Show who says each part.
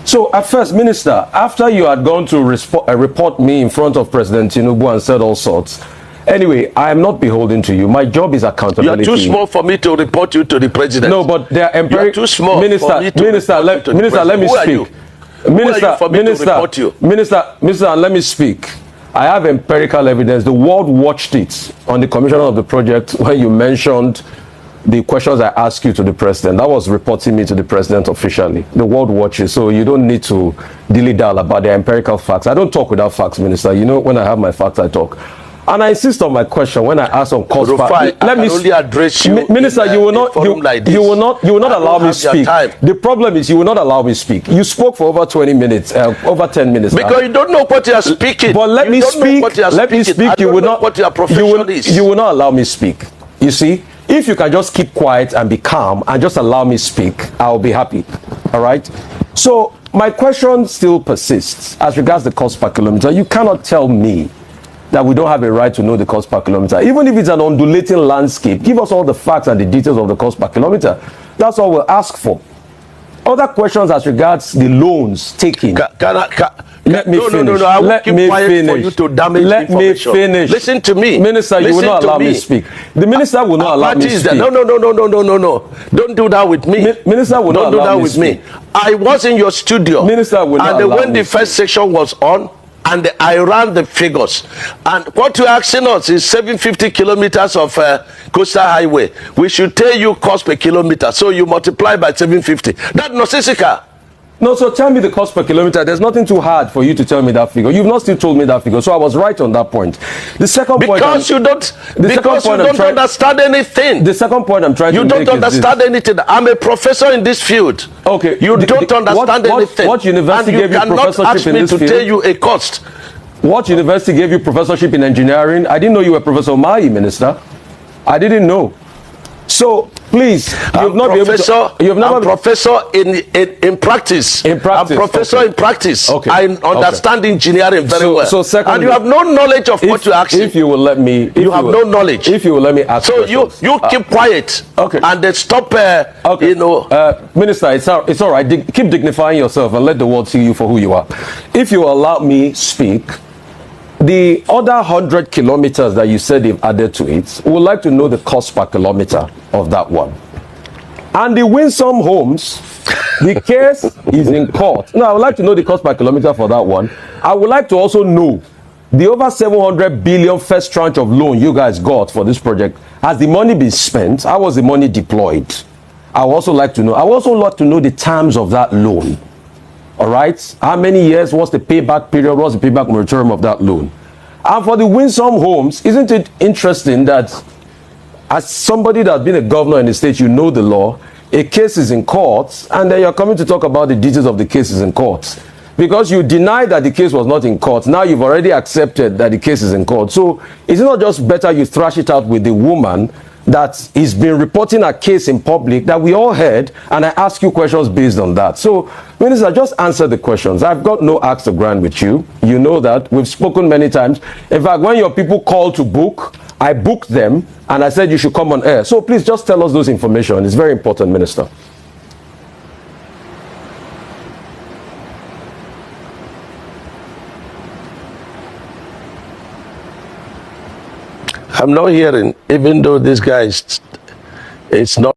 Speaker 1: So at first, Minister, after you had gone to report me in front of President Tinubu and said all sorts, anyway, I am not beholden to you. My job is accountability.
Speaker 2: You are too small for me to report you to the president.
Speaker 1: No, but they are
Speaker 2: You are too small
Speaker 1: Minister,
Speaker 2: for me to
Speaker 1: Minister,
Speaker 2: report you to
Speaker 1: Minister, let me
Speaker 2: Who are
Speaker 1: speak.
Speaker 2: you? Who are you for me to report you?
Speaker 1: Minister, let me speak. I have empirical evidence. The world watched it on the commission of the project when you mentioned the questions I asked you to the president. That was reporting me to the president officially. The world watches, so you don't need to dilly-dally about the empirical facts. I don't talk without facts, Minister. You know, when I have my facts, I talk. And I insist on my question when I ask on cost.
Speaker 2: Rufai, let me only address you.
Speaker 1: Minister, you will not allow me speak. The problem is you will not allow me speak. You spoke for over 20 minutes, over 10 minutes.
Speaker 2: Because you don't know what you are speaking.
Speaker 1: But let me speak. Let me speak. You will not.
Speaker 2: What your profession is.
Speaker 1: You will not allow me speak. You see, if you can just keep quiet and be calm and just allow me speak, I'll be happy. All right. So my question still persists as regards the cost per kilometer. You cannot tell me that we don't have a right to know the cost per kilometer. Even if it's an undulating landscape, give us all the facts and the details of the cost per kilometer. That's all we'll ask for. Other questions as regards the loans taken. Let me finish.
Speaker 2: No. I will keep quiet for you to damage information.
Speaker 1: Let me finish.
Speaker 2: Listen to me.
Speaker 1: Minister, you will not allow me to speak. The minister will not allow me to speak.
Speaker 2: No. Don't do that with me.
Speaker 1: Minister will not allow me to speak.
Speaker 2: I was in your studio.
Speaker 1: Minister will not allow me to speak.
Speaker 2: And when the first section was on, and I ran the figures, and what you're asking us is 750 kilometers of coastal highway. We should tell you cost per kilometer, so you multiply by 750. That's nonsensical.
Speaker 1: No, so tell me the cost per kilometer. There's nothing too hard for you to tell me that figure. You've not still told me that figure, so I was right on that point. The second point,
Speaker 2: because you don't understand anything.
Speaker 1: The second point I'm trying to make is
Speaker 2: you don't understand anything. I'm a professor in this field.
Speaker 1: Okay,
Speaker 2: you don't understand anything.
Speaker 1: What university gave you professorship in this field?
Speaker 2: You cannot ask me to tell you a cost.
Speaker 1: What university gave you professorship in engineering? I didn't know you were Professor Umahi, Minister. I didn't know. So please, you've not been able to. You've never
Speaker 2: been professor in practice.
Speaker 1: In practice,
Speaker 2: I'm professor in practice.
Speaker 1: Okay.
Speaker 2: I understand engineering very well.
Speaker 1: So secondly,
Speaker 2: and you have no knowledge of what you're asking.
Speaker 1: If you will let me,
Speaker 2: you have no knowledge.
Speaker 1: If you will let me ask.
Speaker 2: So questions. you keep quiet.
Speaker 1: Okay.
Speaker 2: And then stop.
Speaker 1: Okay.
Speaker 2: You know,
Speaker 1: Minister, it's all right. Keep dignifying yourself and let the world see you for who you are. If you allow me speak. The other 100 kilometers that you said they've added to it, we would like to know the cost per kilometer of that one. And the Winsome Homes, the case is in court. Now, I would like to know the cost per kilometer for that one. I would like to also know the over 700 billion first tranche of loan you guys got for this project. Has the money been spent? How was the money deployed? I would also like to know. I would also like to know the terms of that loan. All right, how many years? What's the payback period? What's the payback moratorium of that loan? And for the Winsome Homes, isn't it interesting that as somebody that's been a governor in the state, you know the law, a case is in court, and then you're coming to talk about the details of the cases in court. Because you denied that the case was not in court, now you've already accepted that the case is in court. So is it not just better you thrash it out with the woman that is been reporting a case in public that we all heard, and I ask you questions based on that? So, Minister, just answer the questions. I've got no axe to grind with you. You know that. We've spoken many times. In fact, when your people called to book, I booked them, and I said you should come on air. So please just tell us those information. It's very important, Minister.
Speaker 2: I'm not hearing, even though this guy is not